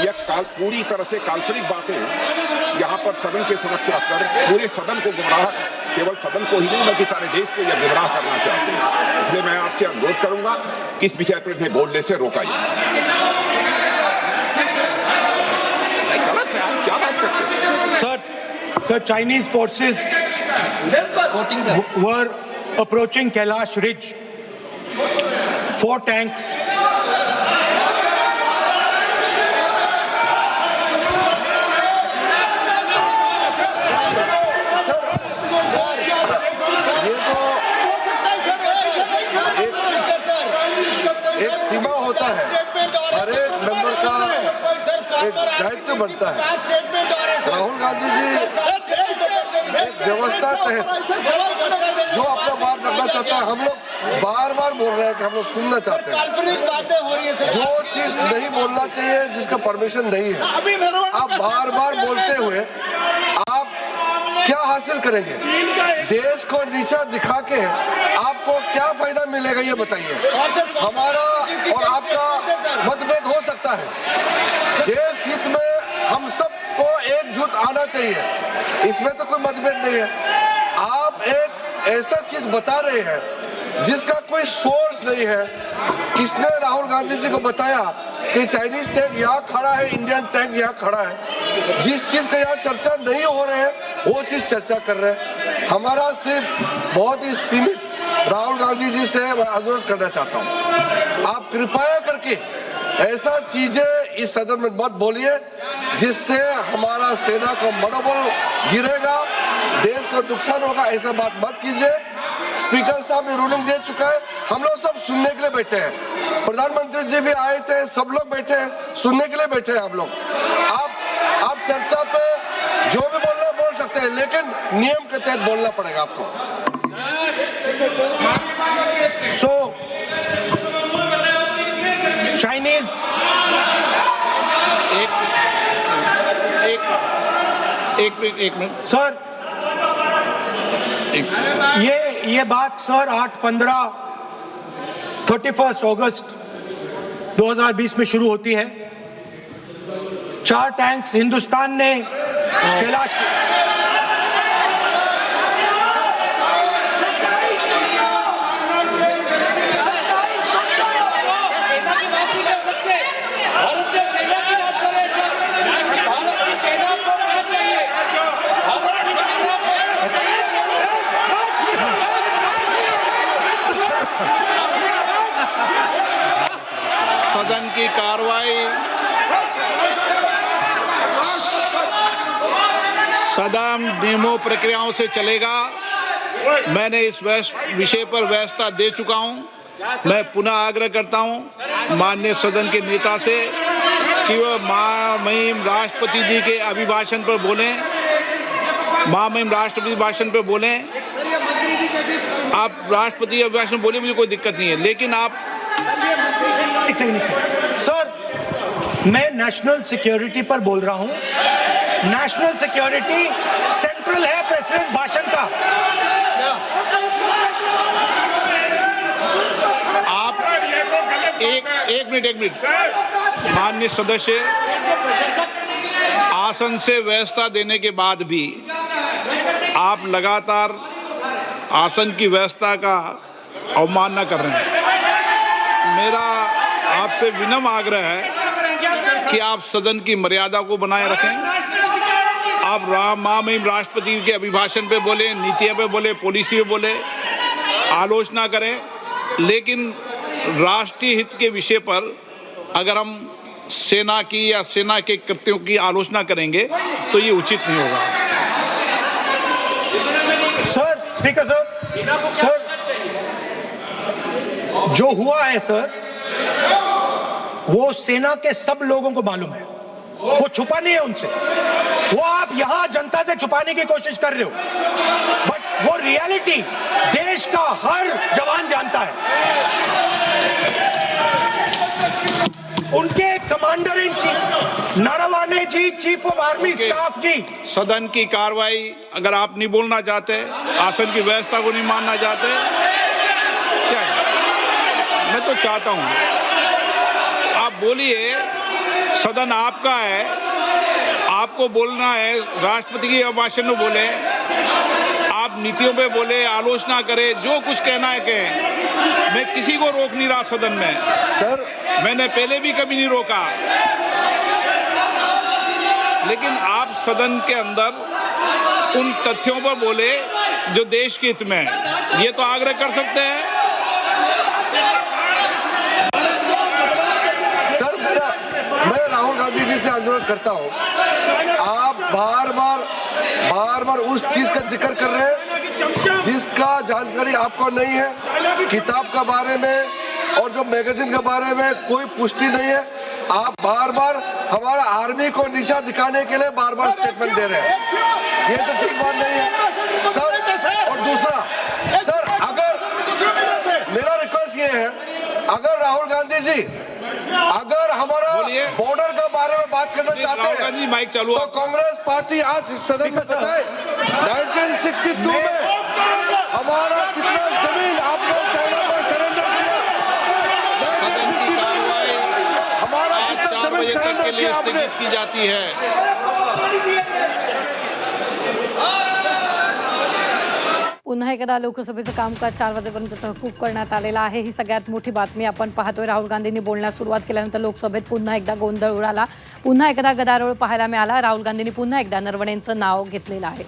यह पूरी तरह से काल्पनिक बातें यहाँ पर सदन की सुरक्षा कर पूरे सदन को गुमराह, केवल सदन को ही नहीं बल्कि सारे देश को यह गुमराह करना चाहते हैं। इसलिए मैं आपसे अनुरोध करूंगा कि इस विषय पर इन्हें बोलने से रोका जाए। गलत है, आप क्या बात करते हैं? Sir, Chinese forces were approaching Kailash Ridge. 4 tanks. एक सीमा होता है, हर एक मेंबर का एक दायित्व बनता है। राहुल गांधी जी एक व्यवस्था तहत जो अपना बात रखना चाहता है, हम लोग बार बार बोल रहे हैं कि हम लोग सुनना चाहते हैं। जो चीज नहीं बोलना चाहिए, जिसका परमिशन नहीं है, आप बार बार बोलते हुए आप क्या हासिल करेंगे? देश को नीचा दिखा के आपको क्या फायदा मिलेगा, ये बताइए। हमारा और आपका मतभेद हो सकता है, देश हित में हम सबको एकजुट आना चाहिए, इसमें तो कोई मतभेद नहीं है। आप एक ऐसा चीज बता रहे हैं जिसका कोई सोर्स नहीं है। किसने राहुल गांधी जी को बताया कि चाइनीज टैंक यहाँ खड़ा है, इंडियन टैंक यहाँ खड़ा है? जिस चीज का यहाँ चर्चा नहीं हो रहे है वो चीज चर्चा कर रहे हैं। हमारा सिर्फ बहुत ही सीमित राहुल गांधी जी से मैं अनुरोध करना चाहता हूँ, आप कृपया करके ऐसा चीजें इस सदन में मत बोलिए जिससे हमारा सेना का मनोबल गिरेगा, देश को नुकसान होगा। ऐसा बात मत कीजिए। स्पीकर साहब ने रूलिंग दे चुका है, हम लोग सब सुनने के लिए बैठे हैं। प्रधानमंत्री जी भी आए थे, सब लोग बैठे हैं, सुनने के लिए बैठे हैं। आप लोग आप चर्चा पे जो भी बोलना बोल सकते हैं, लेकिन नियम के तहत बोलना पड़ेगा आपको। So, Chinese एक मिनट सर, ये बात सर 31 अगस्त 2020 में शुरू होती है। 4 टैंक्स हिंदुस्तान ने कैलाश सदन की कार्रवाई सदन नियमों प्रक्रियाओं से चलेगा। मैंने इस विषय पर व्यवस्था दे चुका हूं। मैं पुनः आग्रह करता हूं माननीय सदन के नेता से कि वह महामहिम राष्ट्रपति जी के अभिभाषण पर बोलें, महामहिम राष्ट्रपति भाषण पर बोलें। आप राष्ट्रपति अभिभाषण बोले, मुझे कोई दिक्कत नहीं है, लेकिन आप सर, मैं नेशनल सिक्योरिटी पर बोल रहा हूं। नेशनल सिक्योरिटी सेंट्रल है प्रेसिडेंट भाषण का। आप एक मिनट माननीय सदस्य, आसन से व्यवस्था देने के बाद भी आप लगातार आसन की व्यवस्था का अवमानना कर रहे हैं। मेरा आपसे विनम्र आग्रह है कि आप सदन की मर्यादा को बनाए रखें। आप महामहिम राष्ट्रपति के अभिभाषण पे बोले, नीतियों पे बोले, पॉलिसी पे बोले, आलोचना करें, लेकिन राष्ट्रीय हित के विषय पर अगर हम सेना की या सेना के कृत्यों की आलोचना करेंगे तो ये उचित नहीं होगा। सर, स्पीकर सर, जो हुआ है सर, वो सेना के सब लोगों को मालूम है, वो छुपा नहीं है उनसे। वो आप यहां जनता से छुपाने की कोशिश कर रहे हो, बट वो रियलिटी देश का हर जवान जानता है। उनके commander in chief Naravane ji, chief of army staff ji. सदन की कार्रवाई अगर आप नहीं बोलना चाहते, आसन की व्यवस्था को नहीं मानना चाहते, क्या है? मैं तो चाहता हूं आप बोलिए, सदन आपका है, आपको बोलना है। राष्ट्रपति की अभिभाषण में बोले, आप नीतियों पे बोले, आलोचना करें, जो कुछ कहना है कहें। मैं किसी को रोक नहीं रहा सदन में सर, मैंने पहले भी कभी नहीं रोका, लेकिन आप सदन के अंदर उन तथ्यों पर बोले जो देश के हित में है, ये तो आग्रह कर सकते हैं। सर, मैं राहुल गांधी जी से अनुरोध करता हूं, आप बार बार उस चीज का जिक्र कर रहे हैं जिसका जानकारी आपको नहीं है। किताब के बारे में और जो मैगजीन के बारे में कोई पुष्टि नहीं है। आप बार बार हमारा आर्मी को नीचा दिखाने के लिए बार बार स्टेटमेंट दे रहे हैं, ये तो ठीक बात नहीं है सर। और दूसरा सर, अगर मेरा रिक्वेस्ट ये है, अगर राहुल गांधी जी अगर हमारा बॉर्डर के बारे में बात करना चाहते हैं माइक चालू तो कांग्रेस पार्टी आज इस सदन में बताए 1962 में हमारा कितना जमीन आपने चाइना में सरेंडर किया। 1952 में हमारा कितना जमीन सरेंडर किया आपने की जाती है। पुन्हा एकदा लोकसभेचं कामकाज 4 वाजेपर्यंत तहकूब करण्यात आलेलं आहे। ही सगळ्यात मोठी बातमी आपण पाहतोय। राहुल गांधींनी बोलण्यास सुरुवात केल्यानंतर लोकसभेत पुन्हा एकदा गोंधळ उडाला, पुन्हा एकदा गदारोळ पाहायला मिळाला। राहुल गांधींनी पुन्हा एकदा नरवणेंचं नाव घेतलेलं आहे।